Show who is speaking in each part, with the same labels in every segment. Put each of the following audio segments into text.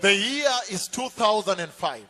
Speaker 1: The year is 2005.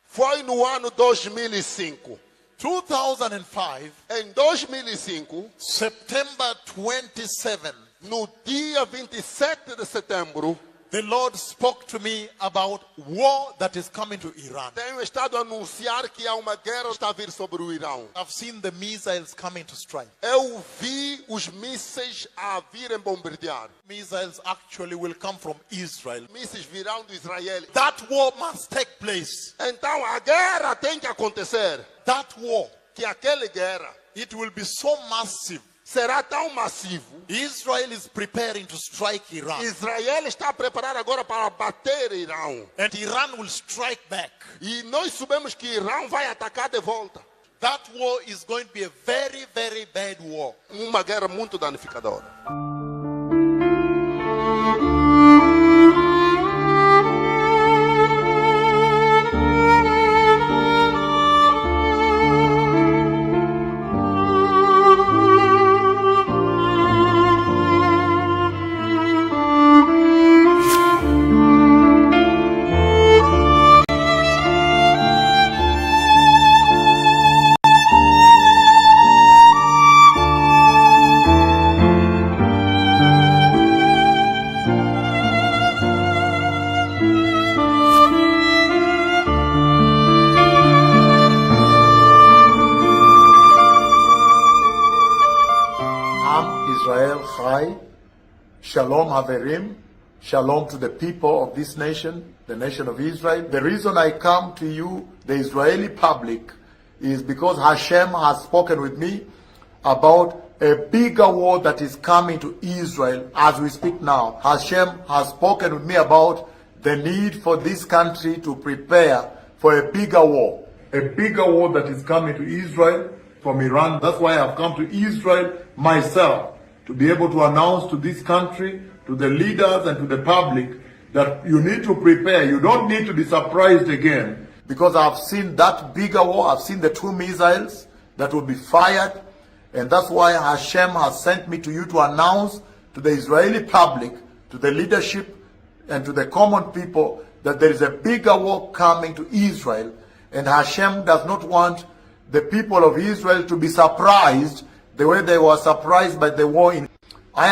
Speaker 2: Foi no ano 2005.
Speaker 1: 2005,
Speaker 2: Em 2005,
Speaker 1: September 27,
Speaker 2: no dia 27 de setembro,
Speaker 1: the Lord spoke to me about war that is coming to Iran.
Speaker 2: tenho estado a anunciar que há uma guerra que está a vir sobre o Irão.
Speaker 1: I've seen the missiles coming to strike.
Speaker 2: Eu vi os mísseis a virem bombardear.
Speaker 1: Missiles actually will come from Israel.
Speaker 2: Mísseis virão do Israel.
Speaker 1: That war must take place.
Speaker 2: Então a guerra tem que acontecer.
Speaker 1: That war,
Speaker 2: Que aquela guerra
Speaker 1: it will be so massive.
Speaker 2: será tão massivo.
Speaker 1: Israel is preparing to strike Iran.
Speaker 2: Israel está a preparar agora para bater Irão.
Speaker 1: And Iran will strike back.
Speaker 2: E nós sabemos que Irão vai atacar de volta.
Speaker 1: That war is going to be a very, very bad war.
Speaker 2: Uma guerra muito danificadora.
Speaker 3: Israel Chai, Shalom Haverim, Shalom to the people of this nation, the nation of Israel. The reason I come to you, the Israeli public, is because Hashem has spoken with me about a bigger war that is coming to Israel as we speak now. Hashem has spoken with me about the need for this country to prepare for a bigger war. A bigger war that is coming to Israel from Iran. That's why I've come to Israel myself, to be able to announce to this country, to the leaders and to the public, that you need to prepare. You don't need to be surprised again. Because I've seen that bigger war. I've seen the 2 missiles that will be fired. And that's why Hashem has sent me to you to announce to the Israeli public, to the leadership and to the common people, that there is a bigger war coming to Israel. And Hashem does not want the people of Israel to be surprised the way they were surprised by the war in. I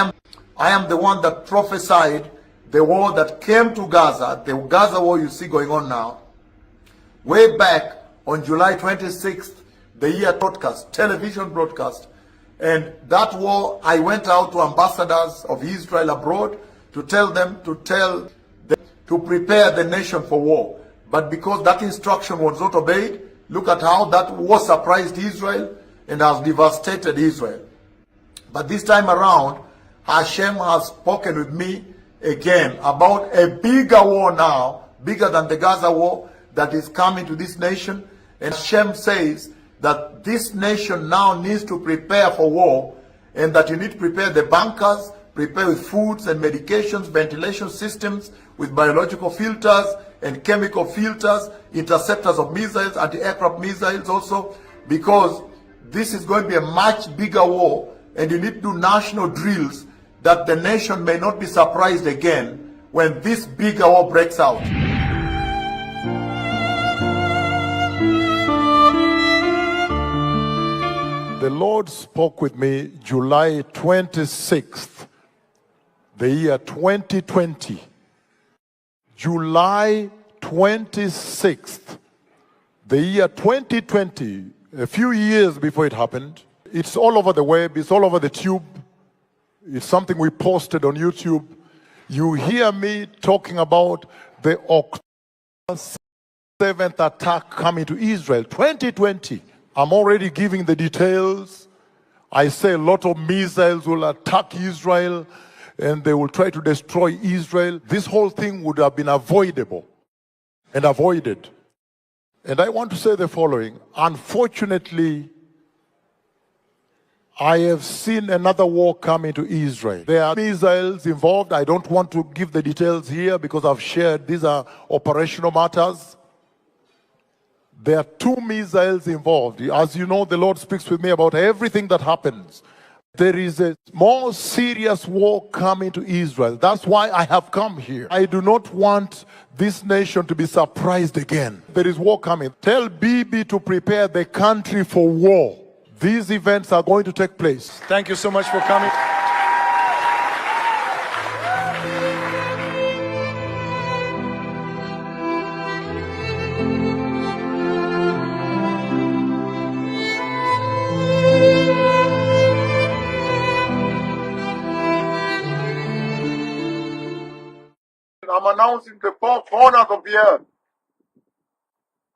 Speaker 3: am the one that prophesied the war that came to Gaza, the Gaza war you see going on now, way back on July 26th, the year broadcast, television broadcast. And that war, I went out to ambassadors of Israel abroad to tell them to prepare the nation for war. But because that instruction was not obeyed, look at how that war surprised Israel and has devastated Israel. But this time around, Hashem has spoken with me again about a bigger war now, bigger than the Gaza war, that is coming to this nation. And Hashem says that this nation now needs to prepare for war, and that you need to prepare the bunkers, prepare with foods and medications, ventilation systems, with biological filters and chemical filters, interceptors of missiles, anti-aircraft missiles also, because this is going to be a much bigger war, and you need to do national drills that the nation may not be surprised again when this bigger war breaks out. The Lord spoke with me July 26th, the year 2020. July 26th, the year 2020, a few years before it happened. It's all over the web, it's all over the tube. It's something we posted on YouTube. You hear me talking about the October 7th attack coming to Israel, 2020. I'm already giving the details. I say a lot of missiles will attack Israel and they will try to destroy Israel. This whole thing would have been avoidable and avoided. And I want to say the following. Unfortunately, I have seen another war coming to Israel. There are missiles involved. I don't want to give the details here because I've shared these are operational matters. There are 2 missiles involved. As you know, the Lord speaks with me about everything that happens. There is a more serious war coming to Israel. That's why I have come here. I do not want this nation to be surprised again. There is war coming. Tell Bibi to prepare the country for war. These events are going to take place.
Speaker 4: Thank you so much for coming.
Speaker 3: I'm announcing the four corners of the earth.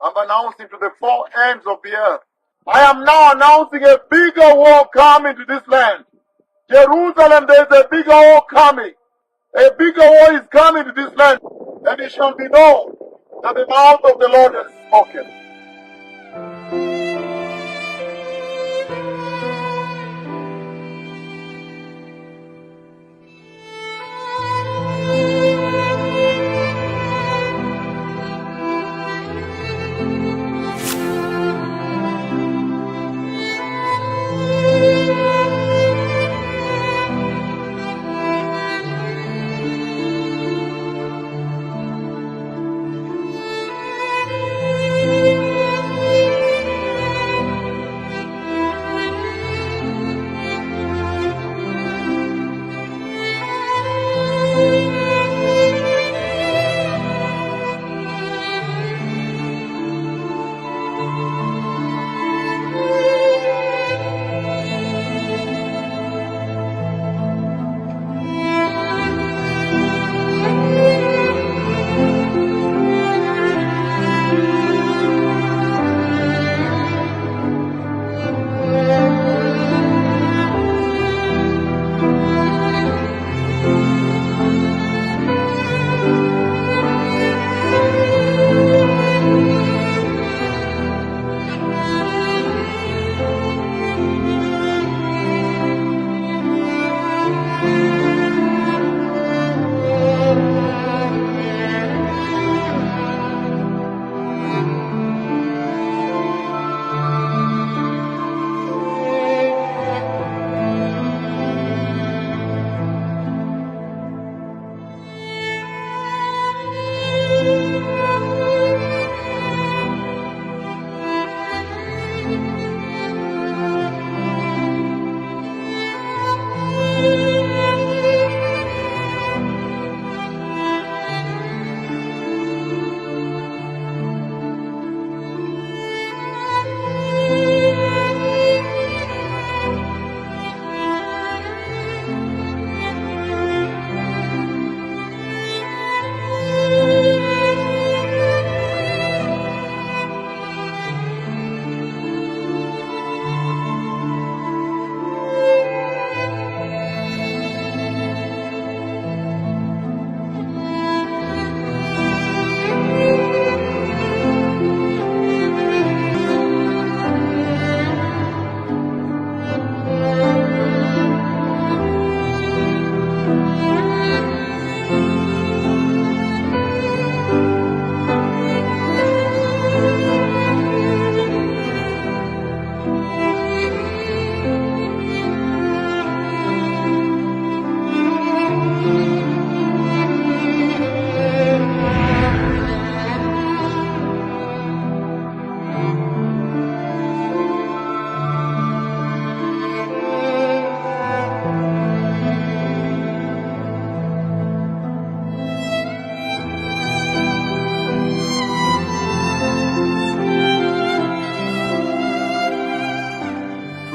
Speaker 3: I'm announcing to the four ends of the earth. I am now announcing a bigger war coming to this land. Jerusalem, there is a bigger war coming. A bigger war is coming to this land. And it shall be known that the mouth of the Lord has spoken.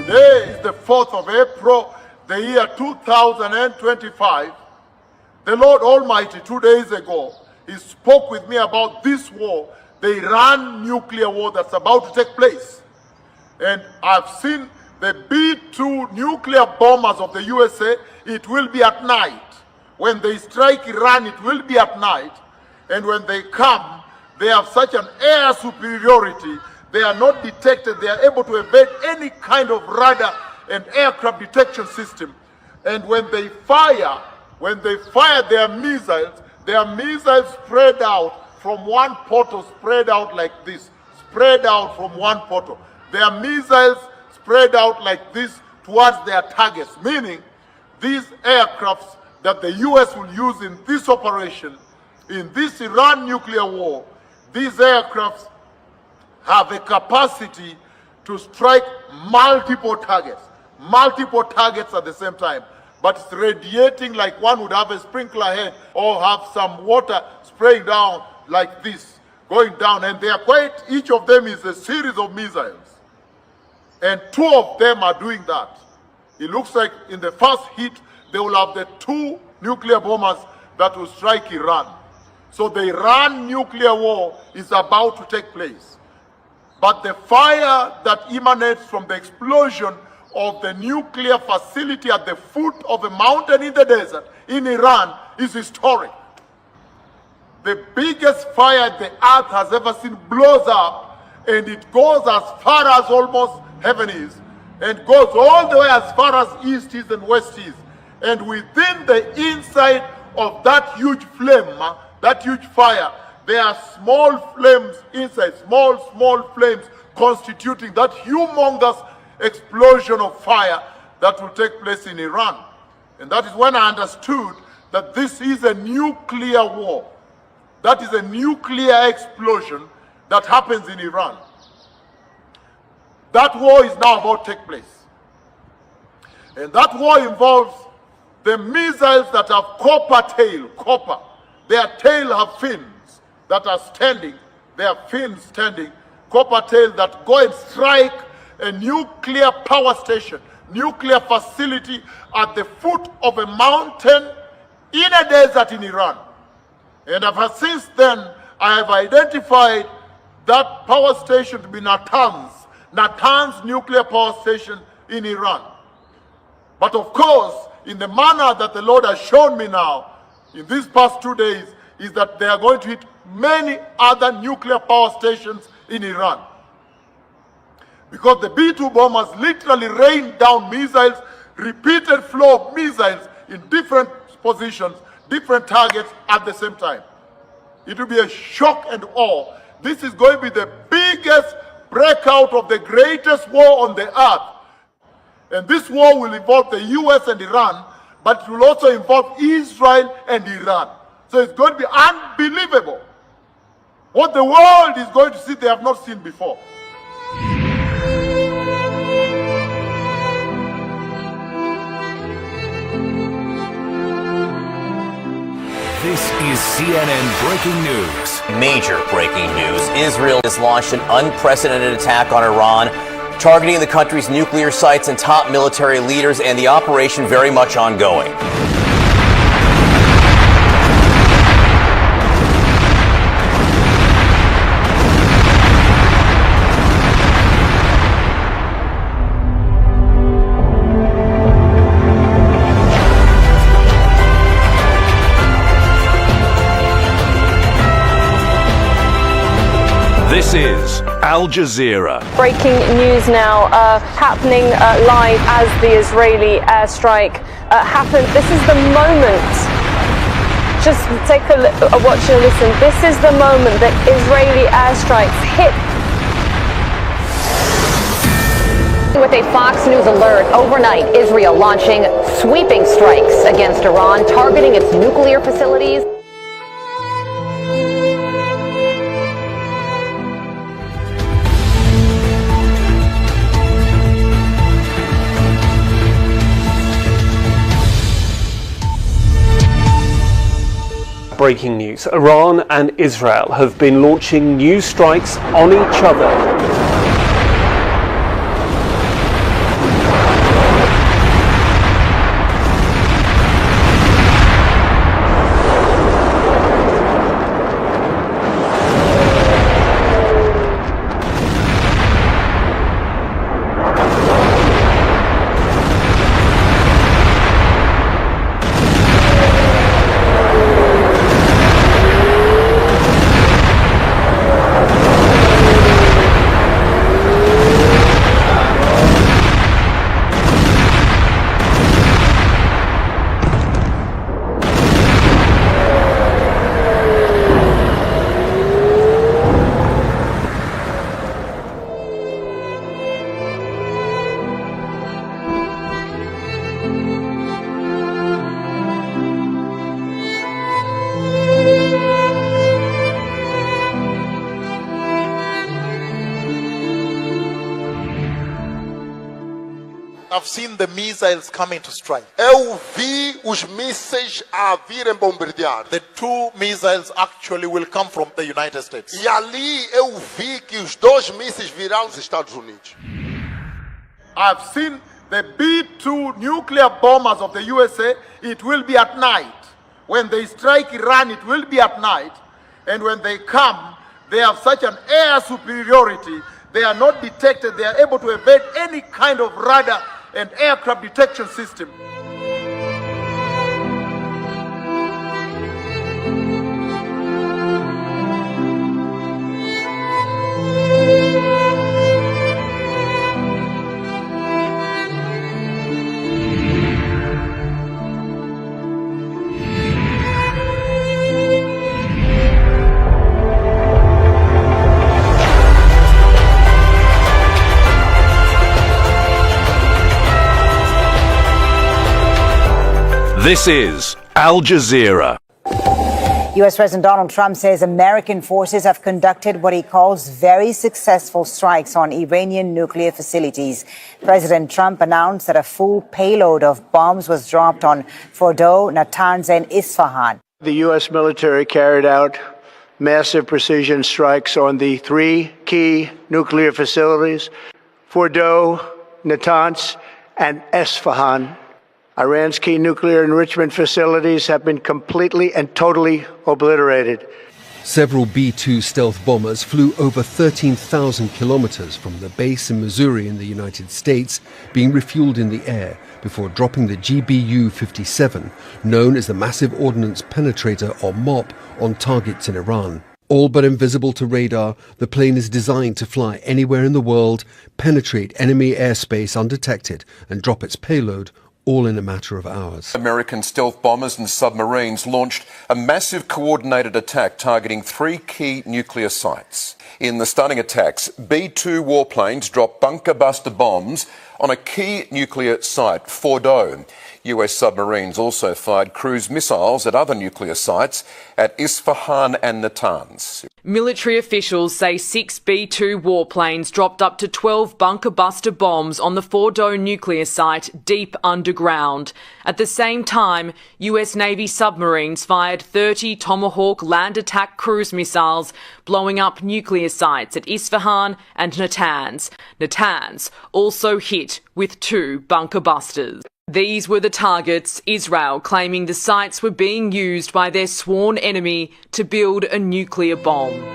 Speaker 3: Today is the 4th of April, the year 2025. The Lord Almighty, 2 days ago, He spoke with me about this war, the Iran nuclear war that's about to take place. And I've seen the B-2 nuclear bombers of the USA. It will be at night. When they strike Iran, it will be at night. And when they come, they have such an air superiority. They are not detected. They are able to evade any kind of radar and aircraft detection system. And when they fire their missiles spread out from one portal, spread out like this, spread out from one portal. Their missiles spread out like this towards their targets, meaning these aircrafts that the US will use in this operation, in this Iran nuclear war, these aircrafts have a capacity to strike multiple targets at the same time. But it's radiating like one would have a sprinkler head or have some water spraying down like this, going down. And they are each of them is a series of missiles. And 2 of them are doing that. It looks like in the first hit, they will have the 2 nuclear bombers that will strike Iran. So the Iran nuclear war is about to take place. But the fire that emanates from the explosion of the nuclear facility at the foot of a mountain in the desert in Iran is historic. The biggest fire the earth has ever seen blows up, and it goes as far as almost heaven is, and goes all the way as far as east is and west is. And within the inside of that huge flame, that huge fire, there are small flames inside, small flames constituting that humongous explosion of fire that will take place in Iran. And that is when I understood that this is a nuclear war. That is a nuclear explosion that happens in Iran. That war is now about to take place. And that war involves the missiles that have copper. Their tail have fins that are standing, their fins standing, copper tail that go and strike a nuclear power station, nuclear facility at the foot of a mountain in a desert in Iran. And since then, I have identified that power station to be Natanz nuclear power station in Iran. But of course, in the manner that the Lord has shown me now, in these past 2 days, is that they are going to hit many other nuclear power stations in Iran. Because the B-2 bombers literally rained down missiles, repeated flow of missiles in different positions, different targets at the same time. It will be a shock and awe. This is going to be the biggest breakout of the greatest war on the earth. And this war will involve the US and Iran, but it will also involve Israel and Iran. So it's going to be unbelievable. What the world is going to see, they have not seen before.
Speaker 4: This is CNN breaking news.
Speaker 5: Major breaking news. Israel has launched an unprecedented attack on Iran, targeting the country's nuclear sites and top military leaders, and the operation very much ongoing.
Speaker 4: This is Al Jazeera.
Speaker 6: Breaking news now, happening live as the Israeli airstrike happened. This is the moment. Just take a watch and listen. This is the moment that Israeli airstrikes hit.
Speaker 7: With a Fox News alert, overnight, Israel launching sweeping strikes against Iran, targeting its nuclear facilities.
Speaker 8: Breaking news. Iran and Israel have been launching new strikes on each other.
Speaker 1: I've seen the missiles coming to strike.
Speaker 2: Eu vi os mísseis a virem bombardear.
Speaker 1: The two missiles actually will come from the United States.
Speaker 2: E ali eu vi que os dois mísseis virão dos Estados Unidos.
Speaker 3: I've seen the B-2 nuclear bombers of the USA. It will be at night. When they strike Iran, it will be at night. And when they come, they have such an air superiority. They are not detected. They are able to evade any kind of radar and aircraft detection system.
Speaker 4: This is Al Jazeera.
Speaker 9: U.S. President Donald Trump says American forces have conducted what he calls very successful strikes on Iranian nuclear facilities. President Trump announced that a full payload of bombs was dropped on Fordow, Natanz, and Isfahan.
Speaker 10: The U.S. military carried out massive precision strikes on the three key nuclear facilities, Fordow, Natanz, and Isfahan. Iran's key nuclear enrichment facilities have been completely and totally obliterated.
Speaker 11: Several B-2 stealth bombers flew over 13,000 kilometers from the base in Missouri in the United States, being refueled in the air before dropping the GBU-57, known as the Massive Ordnance Penetrator or MOP, on targets in Iran. All but invisible to radar, the plane is designed to fly anywhere in the world, penetrate enemy airspace undetected, and drop its payload all in a matter of hours.
Speaker 12: American stealth bombers and submarines launched a massive coordinated attack targeting three key nuclear sites. In the stunning attacks, B-2 warplanes dropped bunker-buster bombs on a key nuclear site, Fordow. US submarines also fired cruise missiles at other nuclear sites at Isfahan and Natanz.
Speaker 13: Military officials say 6 B-2 warplanes dropped up to 12 bunker-buster bombs on the Fordow nuclear site deep underground. At the same time, US Navy submarines fired 30 Tomahawk land attack cruise missiles, blowing up nuclear sites at Isfahan and Natanz. Natanz also hit with 2 bunker busters. These were the targets, Israel claiming the sites were being used by their sworn enemy to build a nuclear bomb.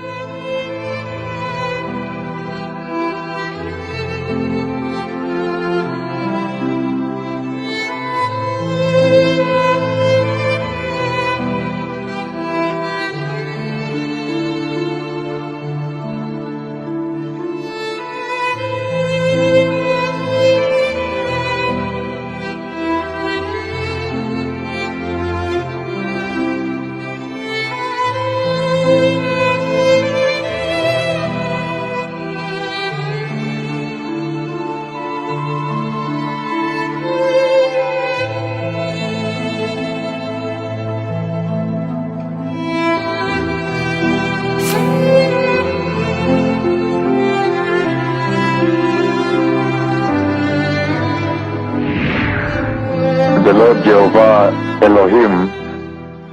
Speaker 14: The Lord Jehovah Elohim,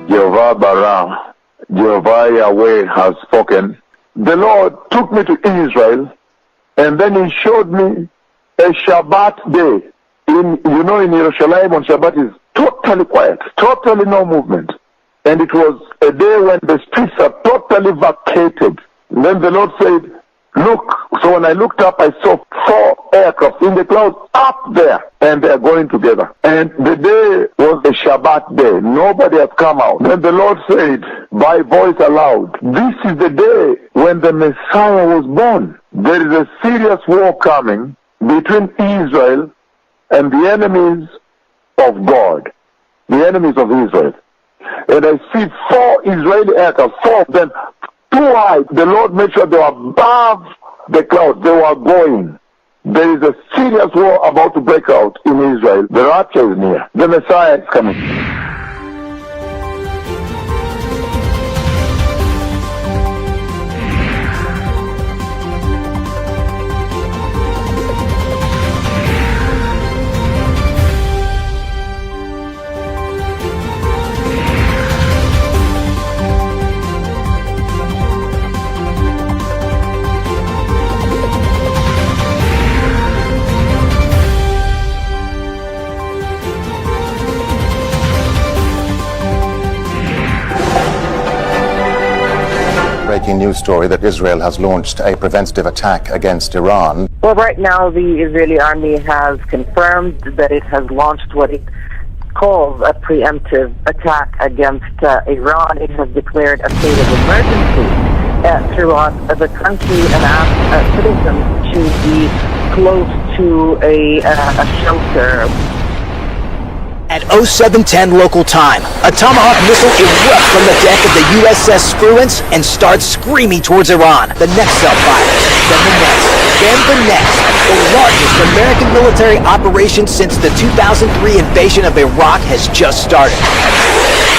Speaker 14: Jehovah Bara, Jehovah Yahweh has spoken. The Lord took me to Israel, and then He showed me a Shabbat day. In Jerusalem on Shabbat is totally quiet, totally no movement. And it was a day when the streets are totally vacated. And then the Lord said, look. So when I looked up, I saw 4 aircraft in the clouds up there, and they are going together. And the day was a Shabbat day. Nobody has come out. Then the Lord said, by voice aloud, this is the day when the Messiah was born. There is a serious war coming between Israel and the enemies of God, the enemies of Israel. And I see 4 Israeli aircraft, 4 of them, too high. The Lord made sure they were above the clouds. They were going. There is a serious war about to break out in Israel. The rapture is near. The Messiah is coming.
Speaker 15: breaking news story that Israel has launched a preventative attack against Iran.
Speaker 16: Well, right now the Israeli army has confirmed that it has launched what it calls a preemptive attack against Iran. It has declared a state of emergency throughout the country and asked citizens to be close to a shelter.
Speaker 17: At 07:10 local time, a Tomahawk missile erupts from the deck of the USS Spruance and starts screaming towards Iran. The next cell fires, then the next, then the next. The largest American military operation since the 2003 invasion of Iraq has just started.